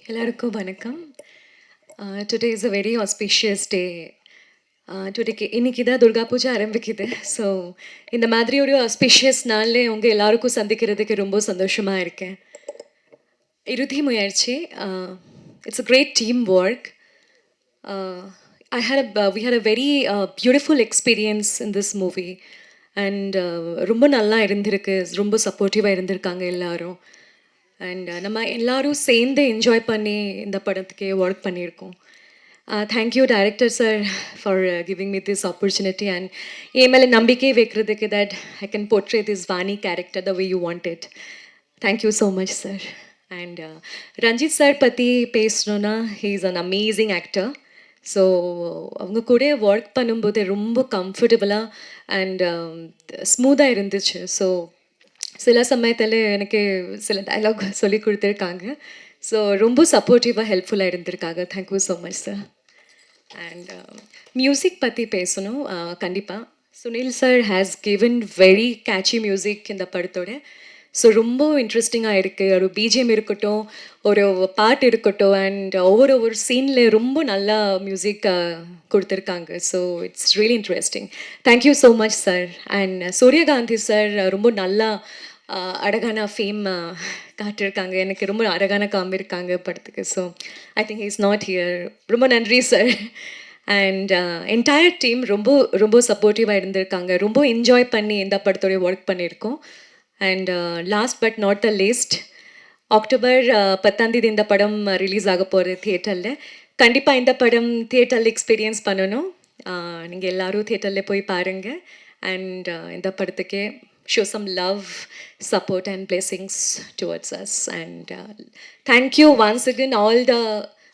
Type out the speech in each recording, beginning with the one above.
எல்லாருக்கும் வணக்கம். Today is a very auspicious டே. இன்னைக்கு தான் துர்கா பூஜை ஆரம்பிக்குது. ஸோ இந்த மாதிரி ஒரு ஆஸ்பீஷியஸ் நாளில் உங்கள் எல்லாருக்கும் சந்திக்கிறதுக்கு ரொம்ப சந்தோஷமாக இருக்கேன். இறுதி முயற்சி. It's a great team work. We had a very beautiful experience in this movie. And ரொம்ப நல்லா இருந்திருக்கு. ரொம்ப சப்போர்ட்டிவாக இருந்திருக்காங்க எல்லாரும். அண்ட் நம்ம எல்லாரும் சேர்ந்து என்ஜாய் பண்ணி இந்த படத்துக்கு ஒர்க் பண்ணியிருக்கோம். Thank you director sir for giving me this opportunity and என் மேலே நம்பிக்கை வைக்கிறதுக்கு that I can portray this Vani character the way you want it. Thank you so much sir. And Ranjith sir பற்றி பேசணுன்னா he is an amazing actor. So அவங்க கூட work பண்ணும்போது ரொம்ப கம்ஃபர்டபுளாக அண்ட் ஸ்மூத்தாக இருந்துச்சு. ஸோ சில சமயத்தில் எனக்கு சில டைலாக் சொல்லி கொடுத்துருக்காங்க. ஸோ ரொம்ப சப்போர்ட்டிவாக ஹெல்ப்ஃபுல்லாக இருந்திருக்காங்க. Thank you so much sir. And music பற்றி பேசணும். கண்டிப்பாக Sunil sir has given very catchy music இந்த படத்தோட. ஸோ ரொம்ப இன்ட்ரெஸ்டிங்காக இருக்குது. ஒரு பிஜிஎம் இருக்கட்டும், ஒரு பாட்டு இருக்கட்டும், அண்ட் ஒவ்வொரு சீனில் ரொம்ப நல்லா மியூசிக் கொடுத்துருக்காங்க. So it's really interesting. Thank you so much sir. And சூரியகாந்தி சார் ரொம்ப நல்லா அழகான ஃபேம் காட்டியிருக்காங்க. எனக்கு ரொம்ப அழகான காமிருக்காங்க படத்துக்கு. So I think is not here. ரொம்ப நன்றி சார். அண்ட் என்டையர் டீம் ரொம்ப ரொம்ப சப்போர்ட்டிவாக இருந்திருக்காங்க. ரொம்ப என்ஜாய் பண்ணி இந்த படத்தோடைய ஒர்க் பண்ணியிருக்கோம். And last but not the least, October 10 இந்த படம் ரிலீஸ் ஆக போகிற தியேட்டரில். கண்டிப்பாக இந்த படம் தியேட்டரில் எக்ஸ்பீரியன்ஸ் பண்ணணும். நீங்கள் எல்லோரும் தியேட்டரில் போய் பாருங்கள். அண்ட் இந்த படத்துக்கு show some love, support and blessings towards us. And thank you once again all the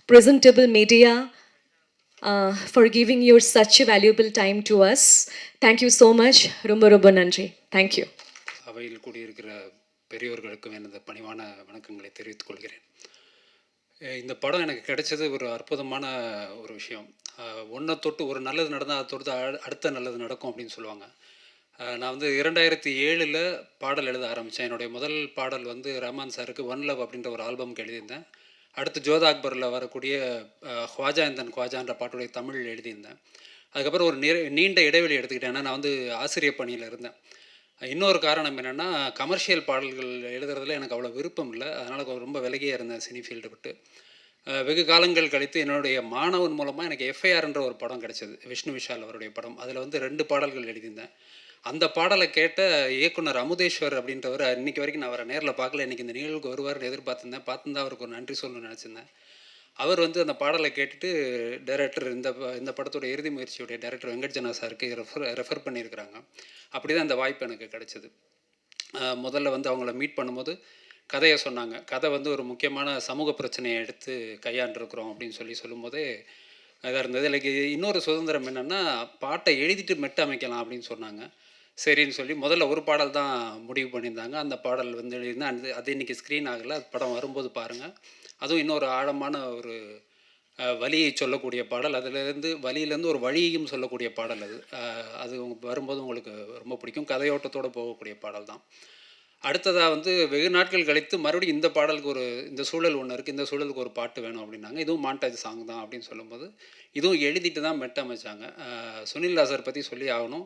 presentable media for giving your such a valuable time to us. Thank you so much. Romba romba nandri. Thank you. அவையில் கூடியிருக்கிற பெரியோர்களுக்கும் எனது பணிவான வணக்கங்களை தெரிவித்துக் கொள்கிறேன். இந்த படம் எனக்கு கிடைச்சது ஒரு அற்புதமான ஒரு விஷயம். ஒன்றை தொட்டு ஒரு நல்லது நடந்தால் அதை தொட்டு அடுத்த நல்லது நடக்கும் அப்படின்னு சொல்லுவாங்க. நான் வந்து 2007 பாடல் எழுத ஆரம்பித்தேன். என்னுடைய முதல் பாடல் வந்து ரஹ்மான் சாருக்கு ஒன் லவ் அப்படின்ற ஒரு ஆல்பம்க்கு எழுதியிருந்தேன். அடுத்து ஜோதா அக்பரில் வரக்கூடிய ஹ்வாஜா இந்தன் ஹ்வாஜான்ற பாட்டுடைய தமிழ் எழுதியிருந்தேன். அதுக்கப்புறம் ஒரு நீண்ட இடைவெளி எடுத்துக்கிட்டேன். ஏன்னா நான் வந்து ஆசிரியர் பணியில் இருந்தேன். இன்னொரு காரணம் என்னென்னா, கமர்ஷியல் பாடல்கள் எழுதுறதுல எனக்கு அவ்வளோ விருப்பம் இல்லை. அதனால் ரொம்ப விலகியே இருந்தேன் சினி ஃபீல்டை விட்டு. வெகு காலங்கள் கழித்து என்னுடைய மாணவன் மூலமாக எனக்கு எஃப்ஐஆர்ன்ற ஒரு படம் கிடச்சிது. விஷ்ணு விஷால் அவருடைய படம். அதில் வந்து 2 பாடல்கள் எழுதியிருந்தேன். அந்த பாடலை கேட்ட இயக்குனர் அமுதேஸ்வர் அப்படின்றவர் இன்றைக்கி வரைக்கும் நான் அவரை நேரில் பார்க்கல. இன்றைக்கி இந்த நிகழ்வுக்கு வருவார்னு எதிர்பார்த்துருந்தேன். பார்த்துருந்தா அவருக்கு ஒரு நன்றி சொல்லணும்னு நினச்சிருந்தேன். அவர் வந்து அந்த பாடலை கேட்டுட்டு டைரக்டர் இந்த படத்தோட இறுதி முயற்சியுடைய டைரக்டர் வெங்கட்ஜனா சாருக்கு ரெஃபர் பண்ணியிருக்கிறாங்க. அப்படி தான் அந்த வாய்ப்பு எனக்கு கிடச்சிது. முதல்ல வந்து அவங்கள மீட் பண்ணும்போது கதையை சொன்னாங்க. கதை வந்து ஒரு முக்கியமான சமூக பிரச்சனையை எடுத்து கையாண்டிருக்கிறோம் அப்படின்னு சொல்லும்போதே இதாக இருந்தது. எனக்கு இன்னொரு சுதந்திரம் என்னென்னா, பாட்டை எழுதிட்டு மெட்டு அமைக்கலாம் அப்படின்னு சொன்னாங்க. சரின்னு சொல்லி முதல்ல ஒரு பாடல் தான் முடிவு பண்ணியிருந்தாங்க. அந்த பாடல் வந்து எழுதியிருந்தேன். அது இன்றைக்கி ஸ்க்ரீன் ஆகலை. அது படம் வரும்போது பாருங்கள். அதுவும் இன்னொரு ஆழமான ஒரு வலியை சொல்லக்கூடிய பாடல். வலியிலேருந்து ஒரு வழியையும் சொல்லக்கூடிய பாடல் அது. அது வரும்போது உங்களுக்கு ரொம்ப பிடிக்கும். கதையோட்டத்தோடு போகக்கூடிய பாடல் தான். அடுத்ததாக வந்து வெகு நாட்கள் கழித்து மறுபடியும் இந்த பாடலுக்கு இந்த சூழல் ஒன்று இருக்குது, இந்த சூழலுக்கு ஒரு பாட்டு வேணும் அப்படின்னாங்க. இதுவும் மாண்டாஜ் சாங் தான் அப்படின்னு சொல்லும்போது இதுவும் எழுதிட்டு தான் மெட்டு அமைச்சாங்க. சுனில் தாசர் பற்றி சொல்லி ஆகணும்.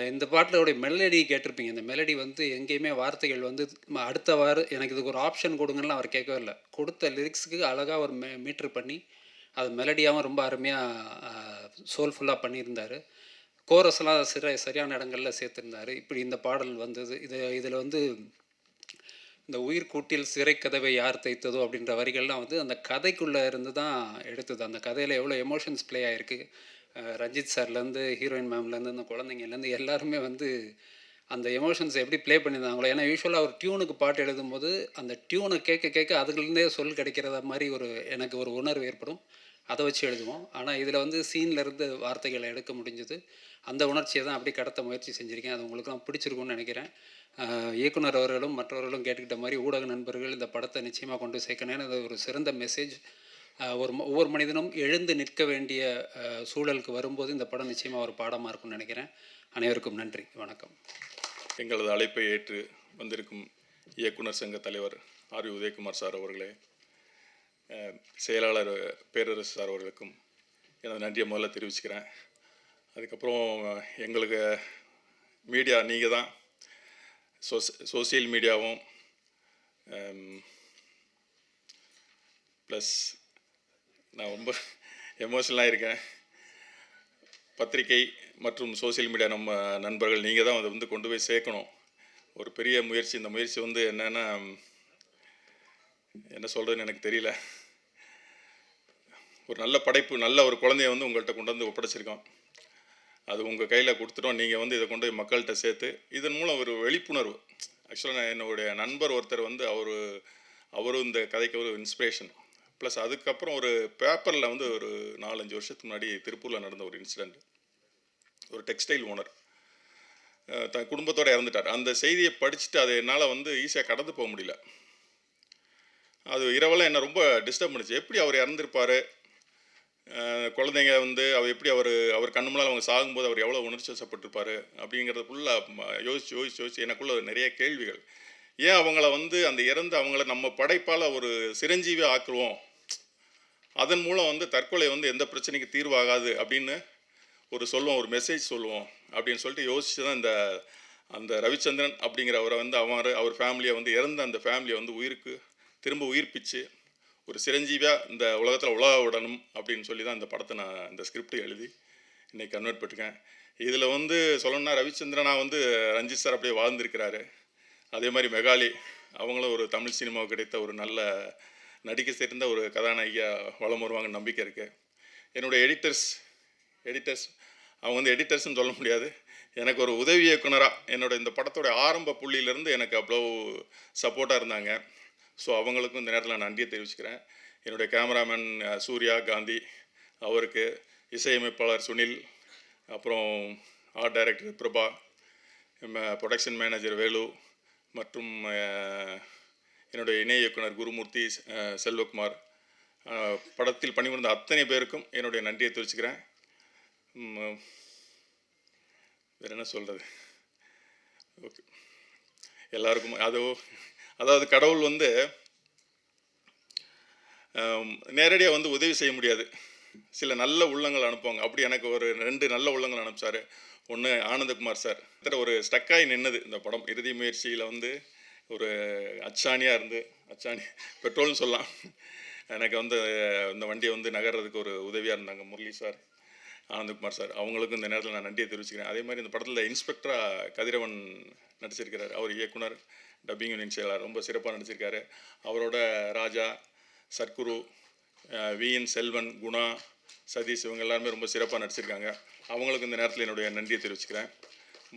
இந்த பாட்டிலோடைய மெலடி கேட்டிருப்பீங்க. இந்த மெலடி வந்து எங்கேயுமே வார்த்தைகள் வந்து அடுத்தவாறு எனக்கு இதுக்கு ஒரு ஆப்ஷன் கொடுங்கன்னு அவர் கேட்கவே இல்லை. கொடுத்த லிரிக்ஸுக்கு அழகாக ஒரு மீட்ரு பண்ணி அது மெலடியாகவும் ரொம்ப அருமையாக சோல்ஃபுல்லாக பண்ணியிருந்தார். கோரஸ்லாம் சரியான இடங்களில் சேர்த்துருந்தார். இப்படி இந்த பாடல் வந்தது. இதில் வந்து இந்த உயிர் கூட்டில் சிறை கதவை யார் தைத்ததோ அப்படின்ற வரிகள்லாம் வந்து அந்த கதைக்குள்ளே இருந்து தான் எடுத்தது. அந்த கதையில் எவ்வளோ எமோஷன்ஸ் ப்ளே ஆகிருக்கு. ரஞ்சித் சார்லேருந்து ஹீரோயின் மேம்லேருந்து இந்த குழந்தைங்கலேருந்து எல்லாருமே வந்து அந்த எமோஷன்ஸை எப்படி ப்ளே பண்ணியிருந்தாங்களோ. ஏன்னா யூஸ்வலாக ஒரு டியூனுக்கு பாட்டு எழுதும்போது அந்த டியூனை கேட்க அதுலேருந்தே சொல் கிடைக்கிறத மாதிரி எனக்கு ஒரு உணர்வு ஏற்படும். அதை வச்சு எழுதுவோம். ஆனால் இதில் வந்து சீன்லேருந்து வார்த்தைகளை எடுக்க முடிஞ்சது. அந்த உணர்ச்சியை தான் அப்படி கடத்த முயற்சி செஞ்சுருக்கேன். அது உங்களுக்குலாம் பிடிச்சிருக்கும்னு நினைக்கிறேன். இயக்குனர் அவர்களும் மற்றவர்களும் கேட்டுக்கிட்ட மாதிரி ஊடக நண்பர்கள் இந்த படத்தை நிச்சயமாக கொண்டு சேர்க்கணும்னு அது ஒரு சிறந்த மெசேஜ். ஒவ்வொரு மனிதனும் எழுந்து நிற்க வேண்டிய சூழலுக்கு வரும்போது இந்த படம் நிச்சயமாக ஒரு பாடமாக இருக்கும்னு நினைக்கிறேன். அனைவருக்கும் நன்றி, வணக்கம். எங்களது அழைப்பை ஏற்று வந்திருக்கும் இயக்குனர் சங்க தலைவர் ஆர். உதயகுமார் சார் அவர்களே, செயலாளர் பேரரசு சார் அவர்களுக்கும் எனது நன்றியை முதல்ல தெரிவிச்சுக்கிறேன். அதுக்கப்புறம் எங்களுக்கு மீடியா நீங்கள் தான், சோசியல் மீடியாவும் ப்ளஸ் நான் ரொம்ப எமோஷனலாக இருக்கேன். பத்திரிகை மற்றும் சோசியல் மீடியா நம்ம நண்பர்கள் நீங்கள் தான் அதை வந்து கொண்டு போய் சேர்க்கணும். ஒரு பெரிய முயற்சி. இந்த முயற்சி வந்து என்னென்னா என்ன சொல்கிறதுன்னு எனக்கு தெரியல. ஒரு நல்ல படைப்பு, நல்ல ஒரு குழந்தைய வந்து உங்கள்கிட்ட கொண்டு வந்து ஒப்படைச்சிருக்கோம். அது உங்கள் கையில் கொடுத்துட்டோம். நீங்கள் வந்து இதை கொண்டு போய் மக்கள்கிட்ட சேர்த்து இதன் மூலம் ஒரு விழிப்புணர்வு. ஆக்சுவலாக நான் என்னுடைய நண்பர் ஒருத்தர் வந்து அவரும் இந்த கதைக்கு ஒரு இன்ஸ்பிரேஷன். ப்ளஸ் அதுக்கப்புறம் ஒரு பேப்பரில் வந்து ஒரு 4-5 வருஷத்துக்கு முன்னாடி திருப்பூரில் நடந்த ஒரு இன்சிடெண்ட். ஒரு டெக்ஸ்டைல் ஓனர் தன் குடும்பத்தோடு இறந்துட்டார். அந்த செய்தியை படிச்சுட்டு அதை என்னால் வந்து ஈஸியாக கடந்து போக முடியல. அது இரவெல்லாம் என்னை ரொம்ப டிஸ்டர்ப் பண்ணிச்சு. எப்படி அவர் இறந்துருப்பார், குழந்தைங்க வந்து எப்படி அவர் கண்ணு முன்னால் அவங்க சாகும்போது அவர் எவ்வளோ உணர்ச்சி வசப்பட்டிருப்பார் அப்படிங்கிறத ஃபுல்லாக யோசிச்சு எனக்குள்ள நிறைய கேள்விகள். ஏன் அவங்கள வந்து அந்த இறந்து அவங்கள நம்ம படைப்பால் ஒரு சிரஞ்சீவி ஆக்குவோம், அதன் மூலம் வந்து தற்கொலை வந்து எந்த பிரச்சனைக்கு தீர்வாகாது அப்படின்னு சொல்லுவோம், ஒரு மெசேஜ் சொல்லுவோம் அப்படின்னு சொல்லிட்டு யோசிச்சு தான் அந்த ரவிச்சந்திரன் அப்படிங்கிறவரை வந்து அவர் ஃபேமிலியை வந்து இறந்த அந்த ஃபேமிலியை வந்து திரும்ப உயிர்ப்பிச்சு ஒரு சிரஞ்சீவியாக இந்த உலகத்தில் உலக விடணும் அப்படின்னு சொல்லி தான் இந்த படத்தை நான் இந்த ஸ்கிரிப்ட் எழுதி இன்றைக்கி கன்வெர்ட் பண்ணிருக்கேன். இதில் வந்து சொல்லணும்னா ரவிச்சந்திரனா வந்து ரஞ்சித் சார் அப்படியே வாழ்ந்திருக்கிறாரு. அதே மாதிரி மெகாலி அவங்களும் ஒரு தமிழ் சினிமாவுக்கு கிடைத்த ஒரு நல்ல நடிக்க சேர்ந்த ஒரு கதாநாயகியாக வளம் வருவாங்கன்னு நம்பிக்கை இருக்குது. என்னுடைய எடிட்டர்ஸ் அவங்க வந்து எடிட்டர்ஸ்ன்னு சொல்ல முடியாது, எனக்கு ஒரு உதவி இயக்குனராக இந்த படத்தோட ஆரம்ப புள்ளியிலேருந்து எனக்கு அவ்வளோ சப்போர்ட்டாக இருந்தாங்க. ஸோ அவங்களுக்கும் இந்த நேரத்தில் நான் நன்றியை தெரிவிச்சுக்கிறேன். என்னுடைய கேமராமேன் சூர்யா காந்தி அவருக்கு, இசையமைப்பாளர் சுனில், அப்புறம் art director Prabha, production manager Velu மற்றும் என்னுடைய இணை இயக்குனர் குருமூர்த்தி, செல்வகுமார், படத்தில் பணிபுரிந்த அத்தனை பேருக்கும் என்னுடைய நன்றியை தெரிவிச்சுக்கிறேன். வேறு என்ன சொல்கிறது? ஓகே, எல்லாருக்கும் அதாவது கடவுள் வந்து நேரடியாக வந்து உதவி செய்ய முடியாது, சில நல்ல உள்ளங்கள் அனுப்புவாங்க. அப்படி எனக்கு ஒரு 2 நல்ல உள்ளங்கள் அனுப்பிச்சார். ஒன்று ஆனந்தகுமார் சார். ஒரு ஸ்டக்காகி நின்னது இந்த படம் இறுதி முயற்சியில் வந்து ஒரு அச்சாணி பெட்ரோல்னு சொல்லலாம். எனக்கு வந்து இந்த வண்டியை வந்து நகர்றதுக்கு ஒரு உதவியாக இருந்தாங்க முரளி சார், ஆனந்தகுமார் சார். அவங்களுக்கும் இந்த நேரத்தில் நான் நன்றியை தெரிவிச்சுக்கிறேன். அதே மாதிரி இந்த படத்தில் இன்ஸ்பெக்டராக கதிரவன் நடிச்சிருக்கிறார். அவர் இயக்குனர், டப்பிங் யூனியன் செயலாளர், ரொம்ப சிறப்பாக நடிச்சிருக்காரு. அவரோட ராஜா, சர்க்குரு, விஎன் செல்வன், குணா, சதீஷ் இவங்க எல்லாருமே ரொம்ப சிறப்பாக நடிச்சிருக்காங்க. அவங்களுக்கு இந்த நேரத்தில் என்னுடைய நன்றியை தெரிவிச்சுக்கிறேன்.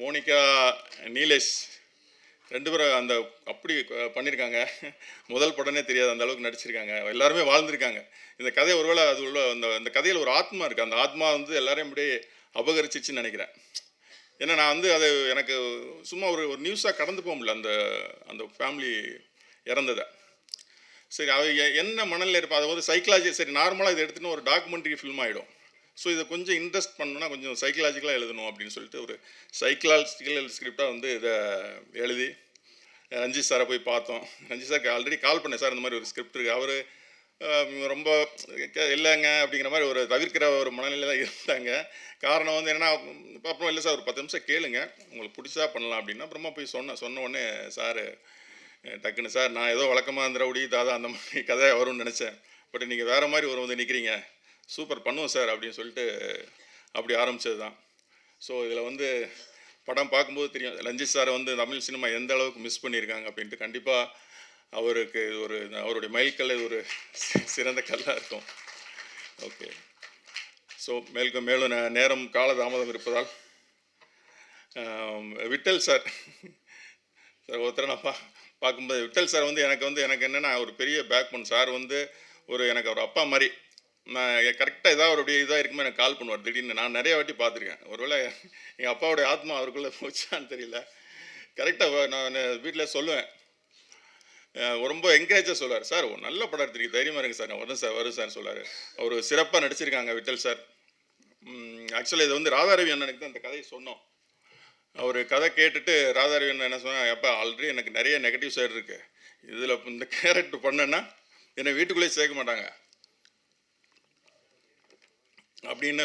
மோனிகா, நீலேஷ் 2 பேரும் அப்படி பண்ணியிருக்காங்க. முதல் படமே தெரியாது அந்த அளவுக்கு நடிச்சிருக்காங்க. எல்லாருமே வாழ்ந்திருக்காங்க. இந்த கதை ஒருவேளை அது உள்ள அந்த கதையில் ஒரு ஆத்மா இருக்குது. அந்த ஆத்மா வந்து எல்லாரையும் அப்படியே அபகரிச்சிச்சுன்னு நினைக்கிறேன். ஏன்னா நான் வந்து அது எனக்கு சும்மா ஒரு நியூஸாக கடந்து போக முடியல அந்த ஃபேமிலி இறந்ததை. சரி, என்ன மனநிலை இருப்பா, அதை வந்து சைக்கலாஜி, சரி நார்மலாக இதை எடுத்துன்னு ஒரு டாக்குமெண்ட்ரி ஃபில்ம் ஆகிடும். ஸோ இதை கொஞ்சம் இன்ட்ரெஸ்ட் பண்ணணும்னா கொஞ்சம் சைக்கலாஜிக்கலாக எழுதணும் அப்படின்னு சொல்லிட்டு ஒரு சைக்கலாஜிக்கல் ஸ்கிரிப்டாக வந்து இதை எழுதி ரஞ்சித் சாரை போய் பார்த்தோம். ரஞ்சித் சாருக்கு ஆல்ரெடி கால் பண்ணேன், சார் இந்த மாதிரி ஒரு ஸ்கிரிப்ட் இருக்குது. அவர் ரொம்ப இல்லைங்க அப்படிங்கிற மாதிரி ஒரு தவிர்க்கிற ஒரு மனநிலை தான் இருந்தாங்க. காரணம் வந்து என்னென்னா, அப்புறம் இல்லை சார் ஒரு 10 நிமிஷம் கேளுங்க, உங்களுக்கு பிடிச்சா பண்ணலாம் அப்படின்னா. அப்புறமா போய் சொன்ன உடனே சார் டக்குன்னு, சார் நான் ஏதோ வழக்கமாக இருந்த ரவுடி தாதா அந்த மாதிரி கதை வரும்னு நினச்சேன், பட் நீங்கள் வேறு மாதிரி வந்து நிற்கிறீங்க, சூப்பர் பண்ணுவோம் சார் அப்படின்னு சொல்லிட்டு அப்படி ஆரம்பித்தது தான். ஸோ இதில் வந்து படம் பார்க்கும்போது தெரியும் ரஞ்சித் சாரை வந்து தமிழ் சினிமா எந்த அளவுக்கு மிஸ் பண்ணியிருக்காங்க அப்படின்ட்டு. கண்டிப்பாக அவருக்கு அவருடைய மைல்கல் ஒரு சிறந்த கல்லாக இருக்கும். ஓகே, ஸோ மேலும் நேரம் காலதாமதம் இருப்பதால் விட்டல் சார் ஒருத்தரை நான் பார்க்கும்போது விட்டல் சார் வந்து எனக்கு என்னென்னா ஒரு பெரிய பேக் போன் சார் வந்து எனக்கு அவர் அப்பா மாதிரி. நான் கரெக்டாக ஏதாவது அவருடைய இதாக இருக்குமே எனக்கு கால் பண்ணுவார் திடீர்னு. நான் நிறைய வாட்டி பார்த்துருக்கேன். ஒருவேளை எங்கள் அப்பாவுடைய ஆத்மா அவருக்குள்ளே போச்சான்னு தெரியல. கரெக்டாக நான் வீட்டில் சொல்லுவேன், ரொம்ப என்கரேஜாக சொல்லுவார், சார் நல்ல படம் எடுத்துருக்கு, தைரியமாக இருங்க சார், நான் வரும் சார் சொல்லுவார். அவர் சிறப்பாக நடிச்சிருக்காங்க விட்டல் சார். ஆக்சுவலி இது வந்து ராதாரவி அண்ணனுக்கு தான் இந்த கதையை சொன்னோம். அவர் கதை கேட்டுட்டு ராதாரவி அண்ணன் என்ன சொன்னால், அப்போ ஆல்ரெடி எனக்கு நிறைய நெகட்டிவ் சைடு இருக்குது, இதில் இந்த கேரக்டர் பண்ணேன்னா என்னை வீட்டுக்குள்ளேயே சேர்க்க மாட்டாங்க அப்படின்னு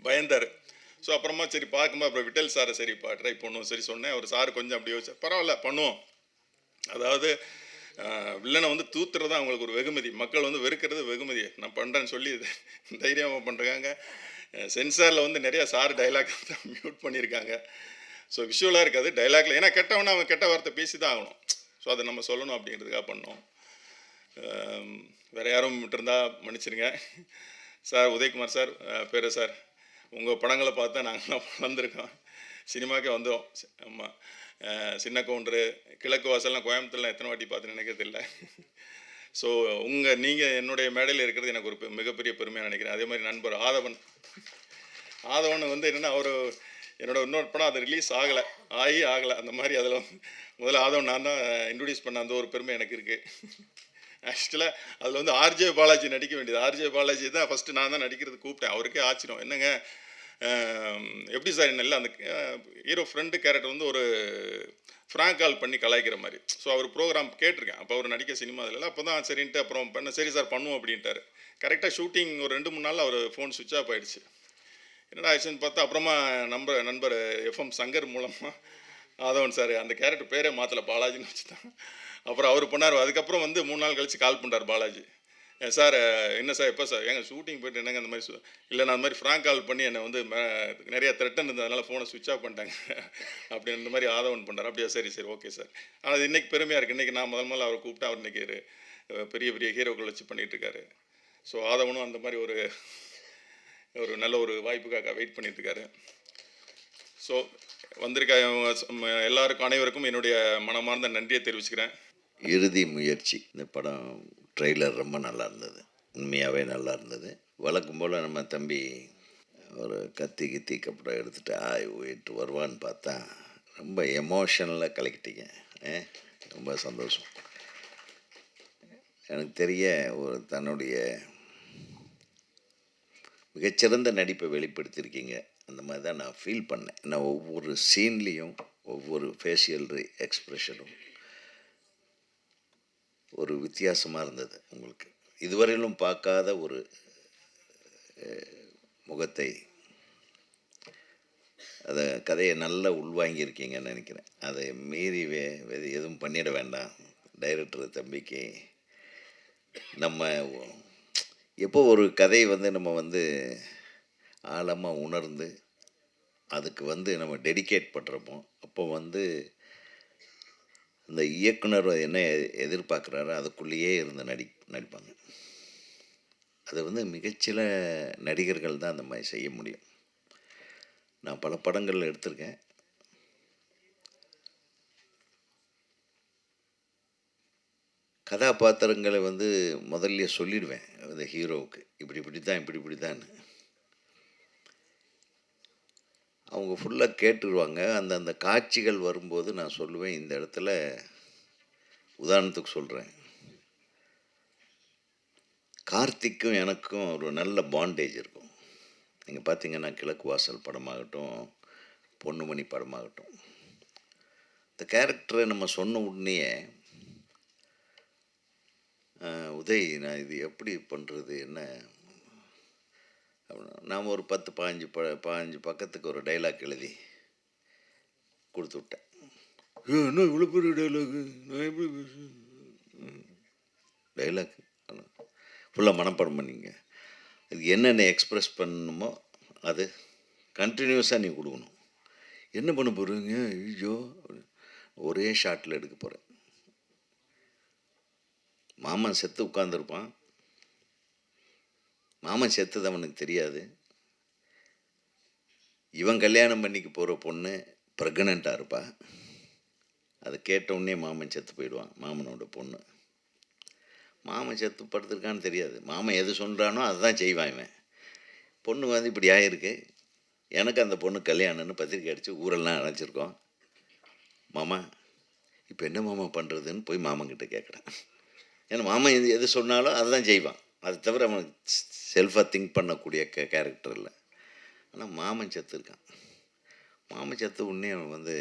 பயந்தார். ஸோ அப்புறமா சரி பார்க்கும்போது அப்புறம் விட்டல் சாரை சரிப்பா ட்ரை பண்ணுவோம் சரி சொன்னேன். அவர் சார் கொஞ்சம் அப்படி யோசிச்சார், பரவாயில்ல பண்ணுவோம். அதாவது வில்லனை வந்து தூத்துறது தான் அவங்களுக்கு ஒரு வெகுமதி, மக்கள் வந்து வெறுக்கிறது வெகுமதி. நான் பண்ணுறேன்னு சொல்லி தைரியமாக பண்ணுறாங்க. சென்சாரில் வந்து நிறையா சார் டைலாக் தான் மியூட் பண்ணியிருக்காங்க. ஸோ விஷுவலாக இருக்காது டைலாக்ல, ஏன்னா கெட்டவனா அவன் கெட்ட வார்த்தை பேசி தான் ஆகணும். ஸோ அதை நம்ம சொல்லணும் அப்படிங்கிறதுக்காக பண்ணோம். வேறு யாரும் விட்டுருந்தா மன்னிச்சிருங்க. சார் உதயகுமார் சார், பேர் சார், உங்கள் படங்களை பார்த்தா நாங்கள்லாம் வளர்ந்துருக்கோம், சினிமாக்கே வந்துடும். ஆமாம், சின்ன கவுண்டரு, கிழக்கு வாசல்லாம் கோயம்புத்தூர்லாம் எத்தனை வாட்டி பார்த்துன்னு நினைக்கிறது இல்லை. ஸோ நீங்கள் என்னுடைய மேடையில் இருக்கிறது எனக்கு ஒரு மிகப்பெரிய பெருமையாக நினைக்கிறேன். அதே மாதிரி நண்பர் ஆதவன் வந்து என்னென்னா, அவர் என்னோட இன்னொரு படம் அது ரிலீஸ் ஆகலை அந்த மாதிரி அதில் முதல்ல ஆதவன் நான் தான் இன்ட்ரடியூஸ் பண்ண அந்த ஒரு பெருமை எனக்கு இருக்குது. ஆக்சுவலாக அதில் வந்து ஆர்ஜே பாலாஜி நடிக்க வேண்டியது, ஆர்ஜே பாலாஜி தான் ஃபஸ்ட்டு நான் தான் நடிக்கிறது கூப்பிட்டேன். அவருக்கே ஆச்சரியம், என்னங்க எப்படி சார் என்ன இல்லை, அந்த ஹீரோ ஃப்ரெண்டு கேரக்டர் வந்து ஒரு ஃப்ராங்க் கால் பண்ணி கலாய்க்கிற மாதிரி. ஸோ அவர் ப்ரோக்ராம் கேட்டிருக்கேன், அப்போ அவர் நடிக்க சினிமா இல்லை. அப்போ தான் சரின்ட்டு அப்புறம் பண்ண சரி சார் பண்ணுவோம் அப்படின்ட்டார். கரெக்டாக ஷூட்டிங் ஒரு 2-3 நாளில் அவர் ஃபோன் சுவிட்ச் ஆஃப் ஆகிடுச்சு. என்னடா ஆச்சுன்னு பார்த்தா அப்புறமா நண்பர் எஃப்எம் சங்கர் மூலமாக ஆதவன் சார் அந்த கேரக்டர் பேரே மாற்றலை, பாலாஜின்னு வச்சு தான். அப்புறம் அவர் பண்ணார். அதுக்கப்புறம் வந்து 3 நாள் கழித்து கால் பண்ணுறார் பாலாஜி. சார் என்ன சார் எப்போ சார் ஏங்க ஷூட்டிங் போய்ட்டு என்னங்க அந்த மாதிரி இல்லை நான் அந்த மாதிரி ஃப்ராங்க் கால் பண்ணி என்னை வந்து நிறையா த்ரெட்டன் இருந்ததுனால ஃபோனை சுவிட்ச் ஆஃப் பண்ணிட்டாங்க அப்படின்னு இந்த மாதிரி ஆதவன் பண்ணுறார். அப்படியா, சரி சரி ஓகே சார். ஆனால் அது இன்றைக்கி பெருமையாக இருக்குது, இன்றைக்கி நான் முதல்ல அவரை கூப்பிட்டு அவர் இன்றைக்கி பெரிய பெரிய ஹீரோக்கள் வச்சு பண்ணிகிட்ருக்காரு. ஸோ ஆதவனும் அந்த மாதிரி ஒரு நல்ல ஒரு வாய்ப்புக்காக வெயிட் பண்ணிகிட்ருக்காரு. ஸோ வந்திருக்க எல்லாருக்கும் அனைவருக்கும் என்னுடைய மனமார்ந்த நன்றியை தெரிவிச்சுக்கிறேன். இறுதி முயற்சி இந்த படம் ட்ரெய்லர் ரொம்ப நல்லா இருந்தது, உண்மையாகவே நல்லா இருந்தது. வழக்கம் போல் நம்ம தம்பி ஒரு கத்தி கப்படம் எடுத்துகிட்டு போயிட்டு வருவான்னு பார்த்தா ரொம்ப எமோஷனலாக கலக்கிட்டீங்க. ரொம்ப சந்தோஷம். எனக்கு தெரிய ஒரு தன்னுடைய மிகச்சிறந்த நடிப்பை வெளிப்படுத்தியிருக்கீங்க. அந்த மாதிரி தான் நான் ஃபீல் பண்ணேன். நான் ஒவ்வொரு சீன்லேயும் ஒவ்வொரு ஃபேஷியல் எக்ஸ்ப்ரெஷனும் ஒரு வித்தியாசமாக இருந்தது. உங்களுக்கு இதுவரையிலும் பார்க்காத ஒரு முகத்தை, அதை கதையை நல்லா உள்வாங்கியிருக்கீங்கன்னு நினைக்கிறேன். அதை மீறி எதுவும் பண்ணிட வேண்டாம். டைரக்டர் தம்பிக்கு நம்ம எப்போ ஒரு கதை வந்து நம்ம வந்து ஆழமாக உணர்ந்து அதுக்கு வந்து நம்ம டெடிகேட் பண்ணுறோமோ அப்போ வந்து அந்த இயக்குனர் என்ன எதிர்பார்க்குறாரோ அதுக்குள்ளேயே இருந்து நடிப்பாங்க. அதை வந்து மிகச்சில நடிகர்கள் தான் அந்த மாதிரி செய்ய முடியும். நான் பல படங்கள் எடுத்திருக்கேன். கதாபாத்திரங்களை வந்து முதல்ல சொல்லிடுவேன் அந்த ஹீரோவுக்கு, இப்படி தான். அவங்க ஃபுல்லாக கேட்டுருவாங்க. அந்த காட்சிகள் வரும்போது நான் சொல்லுவேன், இந்த இடத்துல உதாரணத்துக்கு சொல்கிறேன், கார்த்திக்கும் எனக்கும் ஒரு நல்ல பாண்டேஜ் இருக்கும். நீங்கள் பார்த்தீங்கன்னா கிழக்கு வாசல் படமாகட்டும், பொன்னுமணி படமாகட்டும், இந்த கேரக்டரை நம்ம சொன்ன உடனேயே உதய் நான் இது எப்படி பண்ணுறது என்ன, நாம் ஒரு 10-15 பக்கத்துக்கு ஒரு டைலாக் எழுதி கொடுத்து விட்டேன். என்ன இவ்வளோ பெரிய டைலாகு, நான் எப்படி டைலாக் ஃபுல்லாக மனப்பாடம் பண்ணிங்க. இது என்னென்ன எக்ஸ்ப்ரெஸ் பண்ணணுமோ அது கண்டினியூஸாக நீ கொடுக்கணும். என்ன பண்ண போகிறீங்க, ஐயோ ஒரே ஷாட்டில் எடுக்க போகிறேன். மாமன் செத்து உட்காந்துருப்பான், மாமன் செத்தது அவனுக்கு தெரியாது. இவன் கல்யாணம் பண்ணிக்க போகிற பொண்ணு ப்ரெக்னெண்ட்டாக இருப்பா. அதை கேட்டவுடனே மாமன் செத்து போயிடுவான், மாமனோட பொண்ணு. மாமன் செத்து படுத்திருக்கான்னு தெரியாது, மாமன் எது சொல்கிறானோ அதுதான் செய்வான் இவன். பொண்ணு வந்து இப்படி ஆகிருக்கு, எனக்கு அந்த பொண்ணு கல்யாணம்னு பத்திரிக்கை அடித்து ஊரெல்லாம் அழைச்சிருக்கோம். மாமா இப்போ என்ன மாமா பண்ணுறதுன்னு போய் மாமன்கிட்ட கேட்குறேன். ஏன்னா மாமன் எது சொன்னாலும் அதுதான் செய்வான், அது தவிர அவனுக்கு செல்ஃபாக திங்க் பண்ணக்கூடிய கேரக்டர் இல்லை. ஆனால் மாமன் செத்துருக்கான். மாமன் செத்து உடனே அவன் வந்து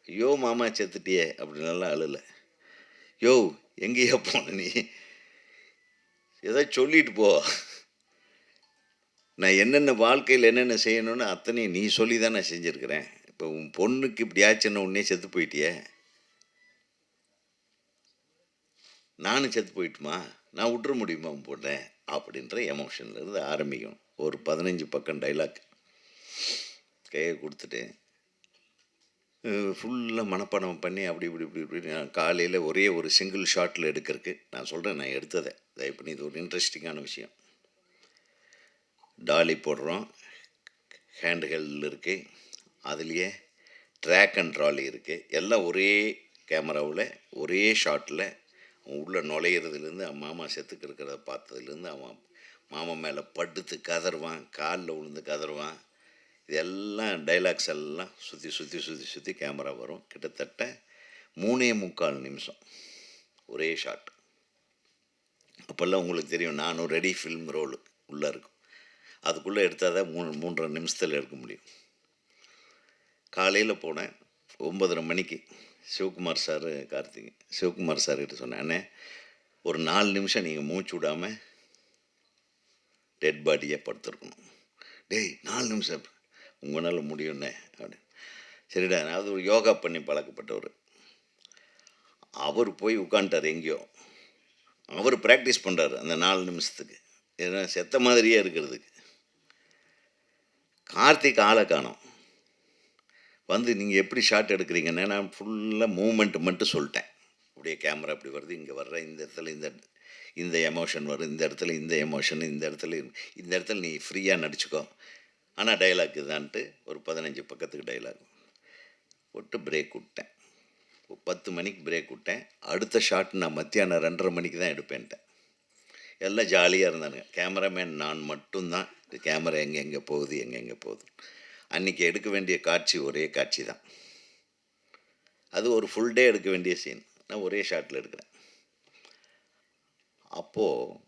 ஐயோ மாமா செத்துட்டியே அப்படின்லாம் அழலை. யோ எங்கேயா போன நீ, ஏதோ சொல்லிட்டு போ. நான் என்னென்ன வாழ்க்கையில் என்னென்ன செய்யணும்னு அத்தனையும் நீ சொல்லி தான் நான் செஞ்சுருக்கிறேன். இப்போ உன் பொண்ணுக்கு இப்படி ஆச்சுன்னு உடனே செத்து போயிட்டியே, நானும் செத்து போயிட்டுமா, நான் விட்டுற முடியுமா உன் பொண்ணை அப்படின்ற எமோஷனில் இருந்து ஆரம்பிக்கும். ஒரு 15 பக்கம் டைலாக் கையை கொடுத்துட்டு ஃபுல்லாக மனப்பாடம் பண்ணி அப்படி இப்படி இப்படி இப்படி நான் காலையில் ஒரே ஒரு சிங்கிள் ஷாட்டில் எடுக்கிறதுக்கு நான் சொல்கிறேன். நான் எடுத்ததை தயவு பண்ணி, இது ஒரு இன்ட்ரெஸ்டிங்கான விஷயம். டாலி போடுறோம், ஹேண்ட் ஹெல்டில் இருக்குது, அதுலேயே ட்ராக் அண்ட் ட்ராலி இருக்குது, எல்லாம் ஒரே கேமராவில் ஒரே ஷாட்டில். அவன் உள்ளே நுழையிறதுலேருந்து அவன் மாமா செத்துக்கு இருக்கிறத பார்த்ததுலேருந்து அவன் மாமா மேலே படுத்து கதறுவான், காலில் விழுந்து கதறுவான். இதெல்லாம் டைலாக்ஸ் எல்லாம் சுற்றி சுற்றி சுற்றி சுற்றி கேமரா வரும். கிட்டத்தட்ட 3.25 நிமிஷம் ஒரே ஷாட். அப்போல்லாம் உங்களுக்கு தெரியும், நானும் ரெடி ஃபில்ம் ரோலு உள்ளே இருக்கும். அதுக்குள்ளே எடுத்தால் தான் 3.5 நிமிஷத்தில் எடுக்க முடியும். காலையில் போனேன் 9:30 மணிக்கு. சிவகுமார் சார், கார்த்திக் சிவகுமார் சார்கிட்ட சொன்னேன், அண்ணே ஒரு 4 நிமிஷம் நீங்கள் மூச்சு விடாமல் டெட் பாடியை படுத்துருக்கணும். டேய் 4 நிமிஷம் உங்களால் முடியும்ண்ணே அப்படின்னு. சரிடா, அதாவது ஒரு யோகா பண்ணி பழக்கப்பட்டவர். அவர் போய் உட்காந்துட்டார் எங்கேயோ. அவர் ப்ராக்டிஸ் பண்ணுறாரு அந்த 4 நிமிஷத்துக்கு, ஏன்னா செத்த மாதிரியே இருக்கிறதுக்கு. கார்த்திக் ஆளை காணோம். வந்து நீங்கள் எப்படி ஷாட் எடுக்கிறீங்கன்னு நான் ஃபுல்லாக மூமெண்ட் மட்டும் சொல்லிட்டேன். அப்படியே கேமரா இப்படி வருது, இங்கே வர்ற இந்த இடத்துல இந்த எமோஷன் வரும், இந்த இடத்துல இந்த எமோஷன், இந்த இடத்துல நீ ஃப்ரீயாக நடிச்சுக்கோ, ஆனால் டைலாக் இதான்ட்டு ஒரு 15 பக்கத்துக்கு டைலாக் போட்டு பிரேக் விட்டேன். 10 மணிக்கு பிரேக் விட்டேன். அடுத்த ஷாட் நான் மத்தியானம் 2:30 மணிக்கு தான் எடுப்பேன்ட்டேன். எல்லாம் ஜாலியாக இருந்தானுங்க. கேமராமேன் நான் மட்டும்தான். இந்த கேமரா எங்கெங்கே போகுது. அன்றைக்கி எடுக்க வேண்டிய காட்சி ஒரே காட்சி தான். அது ஒரு ஃபுல் டே எடுக்க வேண்டிய சீன், நான் ஒரே ஷாட்டில் எடுக்கிறேன். அப்போது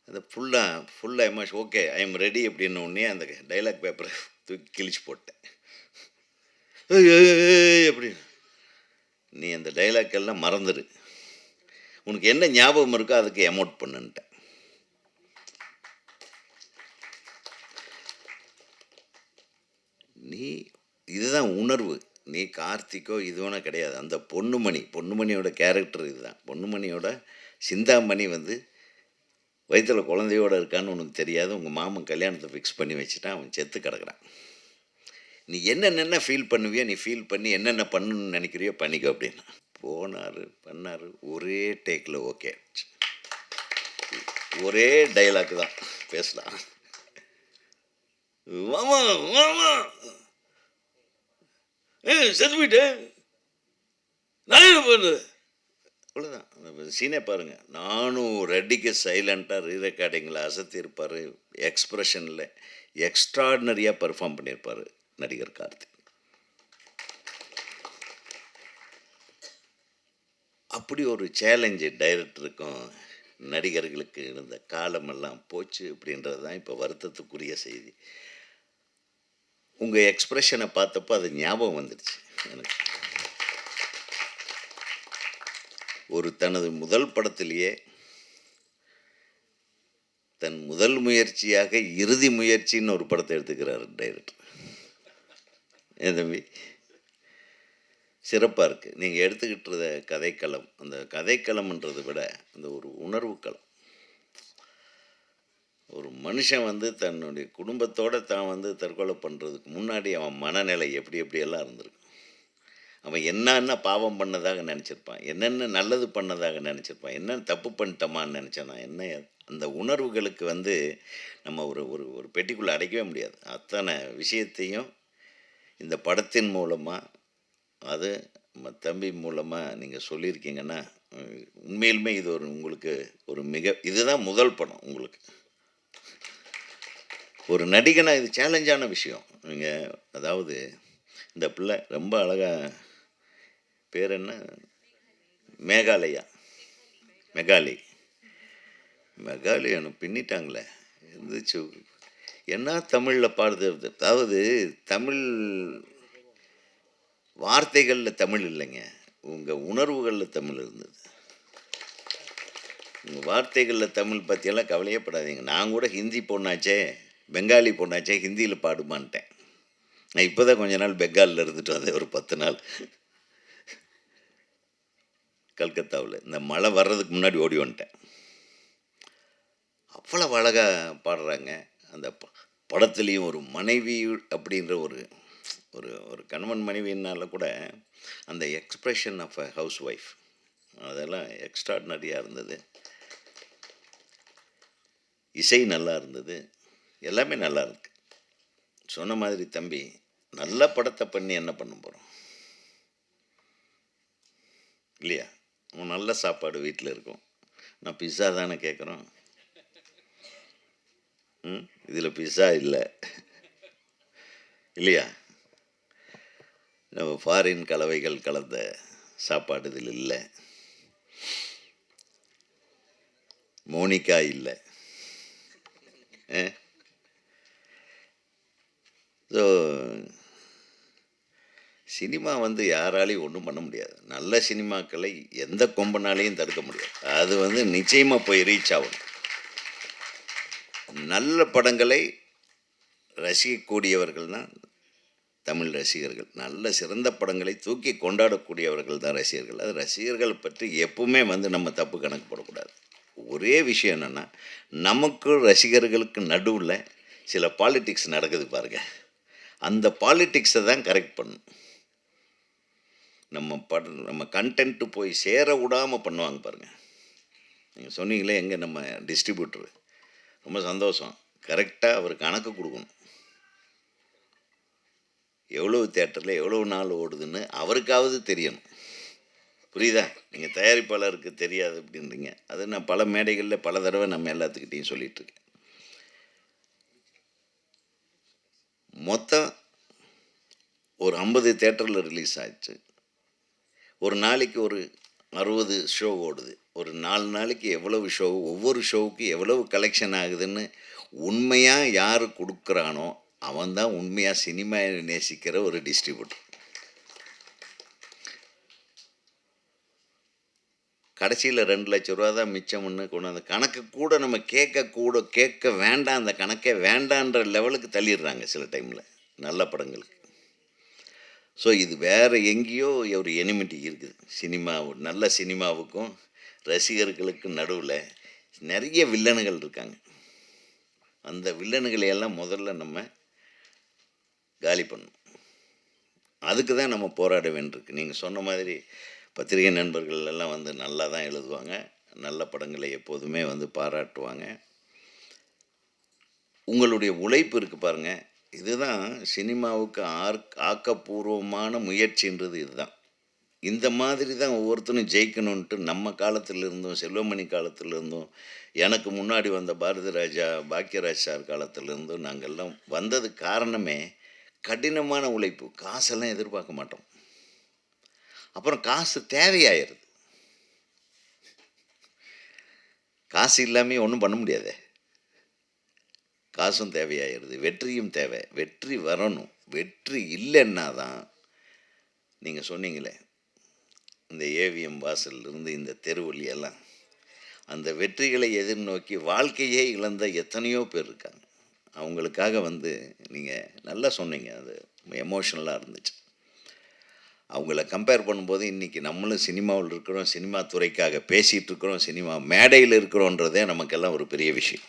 அந்த ஃபுல்லாக emotion okay I am ready அப்படின்ன உடனே அந்த டைலாக் பேப்பரை தூக்கி கிழிச்சு போட்டேன். அப்படின்னு நீ அந்த டைலாக் எல்லாம் மறந்துடு, உனக்கு என்ன ஞாபகம் இருக்கோ அதுக்கு எமோட் பண்ணுன்ட்டேன். நீ இதுதான் உணர்வு. நீ கார்த்திக்கோ இதுவனா கிடையாது. அந்த பொன்னுமணியோட கேரக்டர் இதுதான். பொன்னுமணியோட சிந்தாமணி வந்து வயிற்றில் குழந்தையோடு இருக்கான்னு உனக்கு தெரியாது. உங்கள் மாமன் கல்யாணத்தை ஃபிக்ஸ் பண்ணி வச்சுட்டான், அவன் செத்து கிடக்குறான். நீ என்னென்ன ஃபீல் பண்ணுவியோ, நீ ஃபீல் பண்ணி என்னென்ன பண்ணணும்னு நினைக்கிறியோ பண்ணிக்கோ அப்படின்னு பண்ணார். ஒரே டேக்கில் ஓகே, ஒரே டைலாக் தான் பேசலாம். மாமா செத்து போயிட்டேன் நான் என்ன பண்ணுறது, அவ்வளோதான். அந்த சீனே பாருங்கள். நானும் ரெடிக்கு சைலண்ட்டாக ரீரெக்கார்டிங்கில் அசத்தியிருப்பார். எக்ஸ்ப்ரெஷனில் எக்ஸ்ட்ராடினரியாக பெர்ஃபார்ம் பண்ணியிருப்பார் நடிகர் கார்த்திக். அப்படி ஒரு சேலஞ்சு டைரக்டருக்கும் நடிகர்களுக்கு இருந்த காலமெல்லாம் போச்சு அப்படின்றது தான் இப்போ வருத்தத்துக்குரிய செய்தி. உங்கள் எக்ஸ்ப்ரெஷனை பார்த்தப்போ அது ஞாபகம் வந்துடுச்சு எனக்கு. தனது முதல் படத்திலேயே தன் முதல் முயற்சியாக இறுதி முயற்சின்னு ஒரு படத்தை எடுத்துக்கிறார் டைரக்டர். ஏன் தம்பி, சிறப்பாக இருக்குது. நீங்கள் எடுத்துக்கிட்டு கதைக்களம், அந்த கதைக்களம்ன்றதை விட அந்த ஒரு உணர்வு களம். ஒரு மனுஷன் வந்து தன்னுடைய குடும்பத்தோடு தான் வந்து தற்கொலை பண்ணுறதுக்கு முன்னாடி அவன் மனநிலை எப்படியெல்லாம் இருந்திருக்கு. அவன் என்னென்ன பாவம் பண்ணதாக நினச்சிருப்பான், என்னென்ன நல்லது பண்ணதாக நினச்சிருப்பான், என்ன தப்பு பண்ணிட்டோமான்னு நினச்சானா என்ன. அந்த உணர்வுகளுக்கு வந்து நம்ம ஒரு ஒரு ஒரு பெட்டிக்குள்ளே அடைக்கவே முடியாது. அத்தனை விஷயத்தையும் இந்த படத்தின் மூலமாக, அது நம்ம தம்பி மூலமாக நீங்கள் சொல்லியிருக்கீங்கன்னா, உண்மையிலுமே இது உங்களுக்கு இதுதான் முதல் படம் உங்களுக்கு. ஒரு நடிகனாக இது சேலஞ்சான விஷயம். நீங்கள் அதாவது இந்த பிள்ளை ரொம்ப அழகாக, பேர் என்ன, மெகாலி எனக்கு பின்னிட்டாங்களே இருந்துச்சு. என்ன தமிழில் பாடுது. அதாவது தமிழ் வார்த்தைகளில் தமிழ் இல்லைங்க, உங்கள் உணர்வுகளில் தமிழ் இருந்தது. உங்கள் வார்த்தைகளில் தமிழ் பற்றியெல்லாம் கவலையே படாதீங்க. நான் கூட ஹிந்தி பொண்ணாச்சே, பெங்காலி பொண்ணாச்சே, ஹிந்தியில் பாடுமான்ட்டேன். நான் இப்போ தான் கொஞ்ச நாள் பெங்காலில் இருந்துட்டு வந்தேன், ஒரு 10 நாள் கல்கத்தாவில். இந்த மழை வர்றதுக்கு முன்னாடி ஓடி வந்துட்டேன். அவ்வளவு அழகாக பாடுறாங்க. அந்த படத்துலேயும் ஒரு மனைவி அப்படின்ற ஒரு ஒரு ஒரு கணவன் மனைவினால கூட அந்த expression of a housewife அதெல்லாம் எக்ஸ்ட்ராடினரியாக இருந்தது. இசை நல்லா இருந்தது, எல்லாமே நல்லா இருக்கு. சொன்ன மாதிரி தம்பி, நல்ல படத்தை பண்ணி என்ன பண்ண போகிறோம் இல்லையா? நல்ல சாப்பாடு வீட்டில் இருக்கும். நான் பிஸ்ஸா தானே கேட்குறோம். இதில் பிஸ்ஸா இல்லை இல்லையா? நம்ம ஃபாரின் கலவைகள் கலந்த சாப்பாடு இதில் இல்லை. மோனிகா இல்லை. ஸோ சினிமா வந்து யாராலையும் ஒன்றும் பண்ண முடியாது. நல்ல சினிமாக்களை எந்த கொம்பனாலையும் தடுக்க முடியாது. அது வந்து நிச்சயமாக போய் ரீச் ஆகணும். நல்ல படங்களை ரசிக்கக்கூடியவர்கள் தான் தமிழ் ரசிகர்கள். நல்ல சிறந்த படங்களை தூக்கி கொண்டாடக்கூடியவர்கள் தான் ரசிகர்கள். அது ரசிகர்கள் பற்றி எப்பவுமே வந்து நம்ம தப்பு கணக்கு போடக்கூடாது. ஒரே விஷயம் என்னென்னா, நமக்கு ரசிகர்களுக்கு நடுவில் சில பாலிட்டிக்ஸ் நடக்குது பாருங்க. அந்த பாலிட்டிக்ஸை தான் கரெக்ட் பண்ணணும். நம்ம கண்டென்ட்டு போய் சேர விடாமல் பண்ணுவாங்க பாருங்கள். நீங்கள் சொன்னீங்களே எங்கே நம்ம டிஸ்ட்ரிபியூட்டரு, ரொம்ப சந்தோஷம். கரெக்டாக அவர் கணக்கு கொடுக்கணும். எவ்வளோ தேட்டரில் எவ்வளோ நாள் ஓடுதுன்னு அவருக்காவது தெரியணும். புரியுதா? நீங்கள் தயாரிப்பாளருக்கு தெரியாது அப்படின்றீங்க. அது நான் பல மேடைகளில் பல தடவை நம்ம எல்லாத்துக்கிட்டையும் சொல்லிகிட்ருக்கேன். மொத்தம் ஒரு 50 தேட்டரில் ரிலீஸ் ஆயிடுச்சு. ஒரு நாளைக்கு ஒரு 60 ஷோ ஓடுது. ஒரு 4 நாளைக்கு எவ்வளவு ஷோ, ஒவ்வொரு ஷோவுக்கு எவ்வளவு கலெக்ஷன் ஆகுதுன்னு உண்மையாக யார் கொடுக்குறானோ அவன் தான் உண்மையாக சினிமா நேசிக்கிற ஒரு டிஸ்ட்ரிபியூட்டர். கடைசியில் 2 லட்ச ரூபா தான் மிச்சம்னு கொண்டு அந்த கணக்கு கூட நம்ம கேட்க வேண்டாம். அந்த கணக்கே வேண்டான்ற லெவலுக்கு தள்ளிடுறாங்க சில டைமில் நல்ல படங்களுக்கு. ஸோ இது வேறு எங்கேயோ ஒரு எனிமிட்டி இருக்குது. நல்ல சினிமாவுக்கும் ரசிகர்களுக்கு நடுவில் நிறைய வில்லனுகள் இருக்காங்க. அந்த வில்லனுகளையெல்லாம் முதல்ல நம்ம காலி பண்ணணும். அதுக்கு தான் நம்ம போராட வேண்டியிருக்கு. நீங்கள் சொன்ன மாதிரி பத்திரிகை நண்பர்கள் எல்லாம் வந்து நல்லா தான் எழுதுவாங்க. நல்ல படங்களை எப்போதுமே வந்து பாராட்டுவாங்க. உங்களுடைய உழைப்பு இருக்குது பாருங்கள். இதுதான் சினிமாவுக்கு ஆக்கப்பூர்வமான முயற்சின்றது. இதுதான். இந்த மாதிரி தான் ஒவ்வொருத்தரும் ஜெயிக்கணுன்ட்டு நம்ம காலத்திலிருந்தும், செல்வமணி காலத்திலிருந்தும், எனக்கு முன்னாடி வந்த பாரதி ராஜா, பாக்கியராஜ் சார் காலத்திலிருந்தும் நாங்கள்லாம் வந்தது காரணமே கடினமான உழைப்பு. காசெல்லாம் எதிர்பார்க்க மாட்டோம். அப்புறம் காசு தேவையாயிருது. காசு இல்லாமல் ஒன்றும் பண்ண முடியாதே. காசும் தேவையாயிருது, வெற்றியும் தேவை. வெற்றி வரணும். வெற்றி இல்லைன்னா தான் நீங்கள் சொன்னீங்களே, இந்த ஏவிஎம் வாசல்லிருந்து இந்த தெருவழியெல்லாம் அந்த வெற்றிகளை எதிர்நோக்கி வாழ்க்கையே இழந்த எத்தனையோ பேர் இருக்காங்க. அவங்களுக்காக வந்து நீங்கள் நல்லா சொன்னீங்க. அது எமோஷ்னலாக இருந்துச்சு. அவங்கள கம்பேர் பண்ணும்போது இன்றைக்கி நம்மளும் சினிமாவில் இருக்கிறோம், சினிமா துறைக்காக பேசிகிட்டு இருக்கிறோம், சினிமா மேடையில் இருக்கிறோன்றதே நமக்கெல்லாம் ஒரு பெரிய விஷயம்.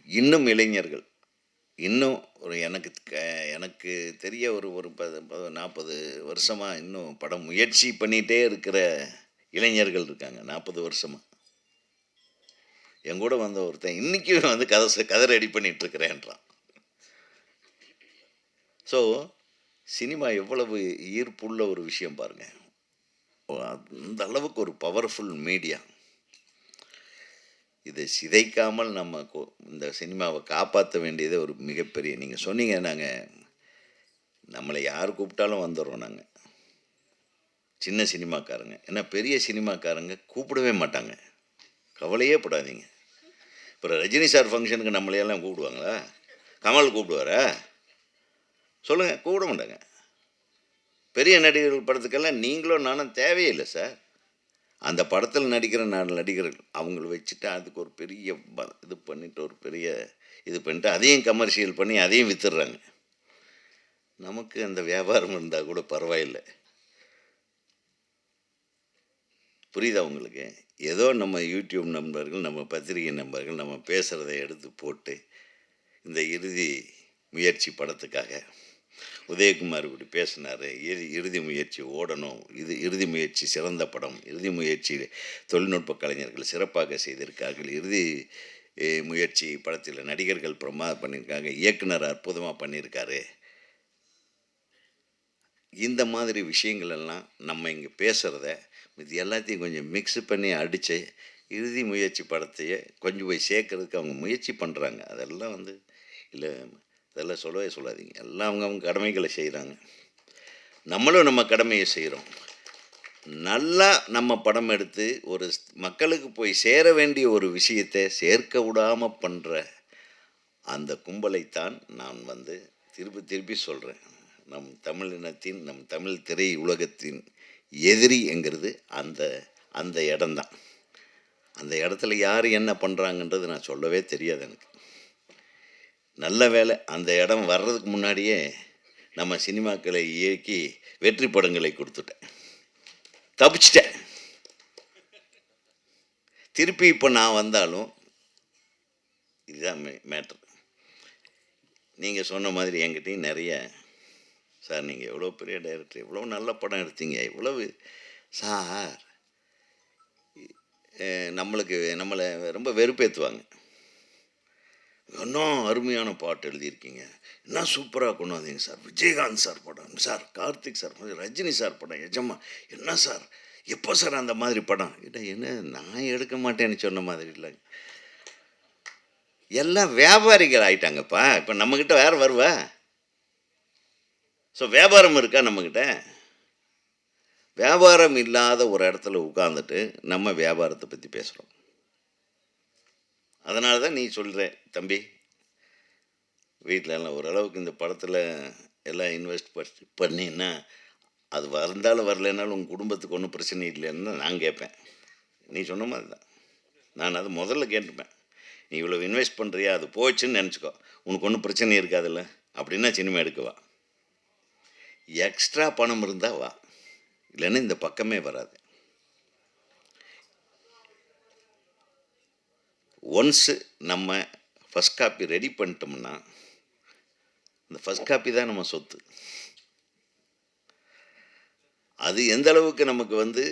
இன்னும் இளைஞர்கள் இன்னும் ஒரு எனக்கு தெரிய ஒரு 40 வருஷமாக இன்னும் படம் முயற்சி பண்ணிகிட்டே இருக்கிற இளைஞர்கள் இருக்காங்க. 40 வருஷமாக என் கூட வந்த ஒருத்தன் இன்றைக்கும் வந்து கதை ரெடி பண்ணிகிட்ருக்கிறேன்றான். ஸோ சினிமா எவ்வளவு ஈர்ப்புள்ள ஒரு விஷயம் பாருங்கள். அந்த அளவுக்கு ஒரு பவர்ஃபுல் மீடியா. இதை சிதைக்காமல் நம்ம இந்த சினிமாவை காப்பாற்ற வேண்டியது ஒரு மிகப்பெரிய. நீங்கள் சொன்னீங்க, நம்மளை யார் கூப்பிட்டாலும் வந்துடுறோம் நாங்கள், சின்ன சினிமாக்காரங்க. ஏன்னா பெரிய சினிமாக்காரங்க கூப்பிடவே மாட்டாங்க. கவலையே படாதீங்க. இப்போ ரஜினி சார் ஃபங்க்ஷனுக்கு நம்மளையெல்லாம் கூப்பிடுவாங்களா? கமல் கூப்பிடுவாரா? சொல்லுங்கள், கூப்பிட மாட்டாங்க. பெரிய நடிகர்கள் படத்துக்கெல்லாம் நீங்களும் நானும் தேவையில்லை சார். அந்த படத்தில் நடிக்கிற 4 நடிகர்கள் அவங்கள வச்சுட்டு அதுக்கு ஒரு பெரிய இது பண்ணிவிட்டு ஒரு பெரிய இது பண்ணிட்டு அதையும் கமர்ஷியல் பண்ணி அதையும் விற்றுடுறாங்க. நமக்கு அந்த வியாபாரம் இருந்தால் கூட பரவாயில்லை. புரியுதா உங்களுக்கு? ஏதோ நம்ம யூடியூப் நண்பர்கள், நம்ம பத்திரிகை நண்பர்கள் நம்ம பேசுகிறத எடுத்து போட்டு இந்த இறுதி முயற்சி படத்துக்காக உதயகுமார் இப்படி பேசினார், இறுதி முயற்சி ஓடணும், இது இறுதி முயற்சி சிறந்த படம், இறுதி முயற்சி தொழில்நுட்ப கலைஞர்கள் சிறப்பாக செய்திருக்கார்கள், இறுதி முயற்சி படத்தில் நடிகர்கள் பிரமாதம் பண்ணியிருக்காங்க, இயக்குனர் அற்புதமாக பண்ணியிருக்காரு. இந்த மாதிரி விஷயங்கள் எல்லாம் நம்ம இங்கே பேசுகிறத இது எல்லாத்தையும் கொஞ்சம் மிக்ஸ் பண்ணி அடித்து இறுதி முயற்சி படத்தையே கொஞ்சம் போய் சேர்க்கறதுக்கு அவங்க முயற்சி பண்ணுறாங்க. அதெல்லாம் வந்து இல்லை, இதெல்லாம் சொல்லவே சொல்லாதீங்க. எல்லாம் அவங்க கடமைகளை செய்கிறாங்க. நம்மளும் நம்ம கடமையை செய்கிறோம். நல்லா நம்ம படம் எடுத்து ஒரு மக்களுக்கு போய் சேர வேண்டிய ஒரு விஷயத்தை சேர்க்க விடாமல் பண்ணுற அந்த கும்பலைத்தான் நான் வந்து திருப்பி திருப்பி சொல்கிறேன். நம் தமிழினத்தின், நம் தமிழ் திரை உலகத்தின் எதிரிங்கிறது அந்த அந்த இடம்தான். அந்த இடத்துல யார் என்ன பண்ணுறாங்கன்றது நான் சொல்லவே தெரியாது எனக்கு. நல்ல வேலை அந்த இடம் வர்றதுக்கு முன்னாடியே நம்ம சினிமாக்களை இயக்கி வெற்றி படங்களை கொடுத்துட்டேன், தப்பிச்சிட்டேன். திருப்பி இப்போ நான் வந்தாலும் இதுதான் மேட்ரு. நீங்கள் சொன்ன மாதிரி என்கிட்டையும் நிறைய, சார் நீங்கள் எவ்வளோ பெரிய டைரக்டர், எவ்வளோ நல்ல படம் எடுத்தீங்க, இவ்வளவு சார் நம்மளை ரொம்ப வெறுப்பேற்றுவாங்க. இன்னும் அருமையான பாட்டு எழுதியிருக்கீங்க, என்ன சூப்பராக கொண்டு வந்தீங்க சார், விஜயகாந்த் சார் படம் சார், கார்த்திக் சார் படம், ரஜினி சார் படம், எஜமா என்ன சார், எப்போ சார் அந்த மாதிரி படம்? என்ன நான் எடுக்க மாட்டேன்னு சொன்ன மாதிரி இல்லை. எல்லாம் வியாபாரிகள் ஆயிட்டாங்கப்பா. இப்போ நம்மக்கிட்ட வேறு வருவா? ஸோ வியாபாரம் இருக்கா நம்மக்கிட்ட? வியாபாரம் இல்லாத ஒரு இடத்துல உட்காந்துட்டு நம்ம வியாபாரத்தை பற்றி பேசுகிறோம். அதனால தான் நீ சொல்கிற தம்பி, வீட்டில் எல்லாம் ஓரளவுக்கு இந்த படத்தில் எல்லாம் இன்வெஸ்ட் பண்ணின்னா அது வந்தாலும் வரலைன்னாலும் உங்கள் குடும்பத்துக்கு ஒன்றும் பிரச்சனை இல்லைன்னு நான் கேட்பேன். நீ சொன்ன மாதிரி தான் நான் அது முதல்ல கேட்டுப்பேன். நீ இவ்வளோ இன்வெஸ்ட் பண்ணுறியா, அது போச்சுன்னு நினச்சிக்கோ, உனக்கு ஒன்றும் பிரச்சனை இருக்காதுல்ல அப்படின்னா சினிமா எடுக்கவா. எக்ஸ்ட்ரா பணம் இருந்தால் வா, இல்லைன்னா இந்த பக்கமே வராது. ஒன்ஸு நம்ம ஃபஸ்ட் காப்பி ரெடி பண்ணிட்டோம்னா இந்த ஃபஸ்ட் காப்பி தான் நம்ம சொத்து. அது எந்த அளவுக்கு நமக்கு வந்து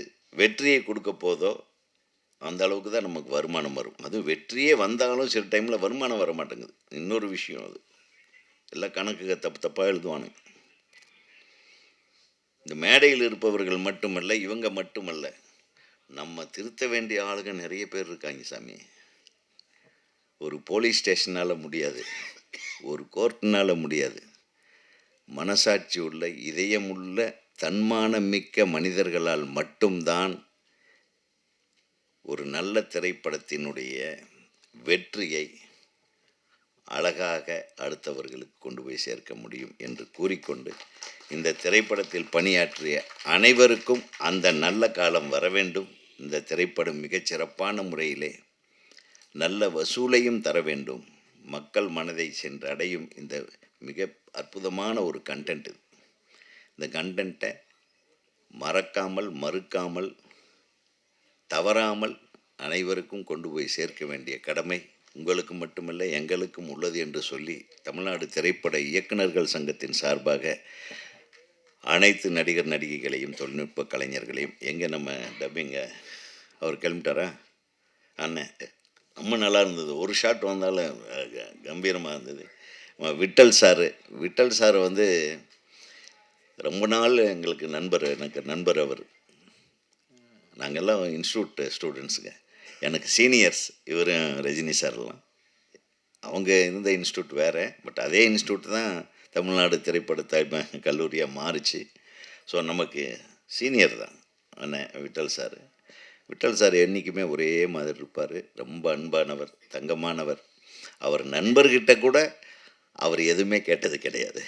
வெற்றியை கொடுக்க போதோ அந்த அளவுக்கு தான் நமக்கு வருமானம் வரும். அதுவும் வெற்றியே வந்தாலும் சில டைமில் வருமானம் வர மாட்டேங்குது, இன்னொரு விஷயம். அது எல்லாம் கணக்கு தப்பாக எழுதுவானுங்க. இந்த மேடையில் இருப்பவர்கள் மட்டுமல்ல, இவங்க மட்டுமல்ல, நம்ம திருத்த வேண்டிய ஆளுங்க நிறைய பேர் இருக்காங்க சாமி. ஒரு போலீஸ் ஸ்டேஷனால் முடியாது, ஒரு கோர்ட்னால் முடியாது. மனசாட்சி உள்ள, இதயமுள்ள, தன்மானமிக்க மனிதர்களால் மட்டும்தான் ஒரு நல்ல திரைப்படத்தினுடைய வெற்றியை அழகாக அடுத்தவர்களுக்கு கொண்டு போய் சேர்க்க முடியும் என்று கூறிக்கொண்டு, இந்த திரைப்படத்தில் பணியாற்றிய அனைவருக்கும் அந்த நல்ல காலம் வர வேண்டும். இந்த திரைப்படம் மிகச்சிறப்பான முறையிலே நல்ல வசூலையும் தர வேண்டும், மக்கள் மனதை சென்றடையும். இந்த மிக அற்புதமான ஒரு கண்டென்ட் இது. இந்த கண்டென்ட்டை மறக்காமல், மறுக்காமல், தவறாமல் அனைவருக்கும் கொண்டு போய் சேர்க்க வேண்டிய கடமை உங்களுக்கு மட்டுமல்ல எங்களுக்கும் உள்ளது என்று சொல்லி, தமிழ்நாடு திரைப்பட இயக்குநர்கள் சங்கத்தின் சார்பாக அனைத்து நடிகர் நடிகைகளையும் தொழில்நுட்ப கலைஞர்களையும், எங்கே நம்ம டப்பிங்க அவர் கிளம்பிட்டாரா அண்ணன், ரொம்ப நல்லா இருந்தது. ஒரு ஷாட் வந்தாலும் கம்பீரமாக இருந்தது. விட்டல் சார் வந்து ரொம்ப நாள் எங்களுக்கு எனக்கு நண்பர் அவர். நாங்கள்லாம் இன்ஸ்டியூட் ஸ்டூடெண்ட்ஸுங்க, எனக்கு சீனியர்ஸ் இவரும் ரஜினி சார்லாம். அவங்க இருந்த இன்ஸ்டியூட் வேறு, பட் அதே இன்ஸ்டியூட் தான் தமிழ்நாடு திரைப்பட கல்லூரியாக மாறிச்சு. ஸோ நமக்கு சீனியர் தான் அண்ணன் விட்டல் சார் என்றைக்குமே ஒரே மாதிரி இருப்பார். ரொம்ப அன்பானவர், தங்கமானவர். அவர் நண்பர்கிட்ட கூட அவர் எதுவுமே கேட்டது கிடையாது.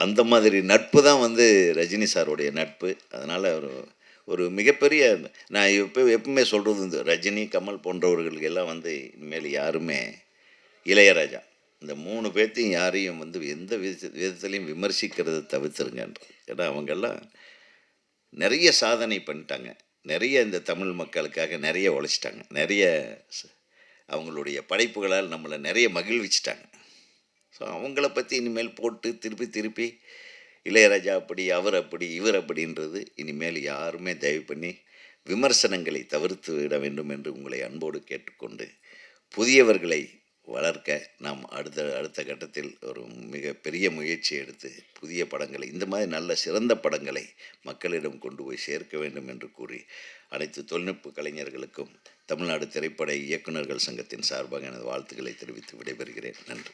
அந்த மாதிரி நட்பு தான் வந்து ரஜினி சாருடைய நட்பு. அதனால் ஒரு ஒரு மிகப்பெரிய நான் எப்பவுமே சொல்கிறது இந்த ரஜினி, கமல் போன்றவர்களுக்கு எல்லாம் வந்து இனிமேல் யாருமே இளையராஜா இந்த 3 பேர்த்தையும் யாரையும் வந்து எந்த விதத்துலையும் விமர்சிக்கிறத தவிர்த்துருங்கன்ற. ஏன்னா அவங்கெல்லாம் நிறைய சாதனை பண்ணிட்டாங்க. நிறைய இந்த தமிழ் மக்களுக்காக நிறைய உழைச்சிட்டாங்க. நிறைய அவங்களுடைய படைப்புகளால் நம்மளை நிறைய மகிழ்விச்சிட்டாங்க. ஸோ அவங்கள பற்றி இனிமேல் போட்டு திருப்பி திருப்பி இளையராஜா அப்படி, அவர் அப்படி, இவர் அப்படின்றது இனிமேல் யாருமே தயவு பண்ணி விமர்சனங்களை தவிர்த்து விட வேண்டும் என்று உங்களை அன்போடு கேட்டுக்கொண்டு, புதியவர்களை வளர்க்க நாம் அடுத்த கட்டத்தில் ஒரு மிக பெரிய முயற்சி எடுத்து புதிய படங்களை இந்த மாதிரி நல்ல சிறந்த படங்களை மக்களிடம் கொண்டு போய் சேர்க்க வேண்டும் என்று கூறி, அனைத்து தொழில்நுட்ப கலைஞர்களுக்கும் தமிழ்நாடு திரைப்பட இயக்குநர்கள் சங்கத்தின் சார்பாக எனது வாழ்த்துக்களை தெரிவித்து விடைபெறுகிறேன். நன்றி.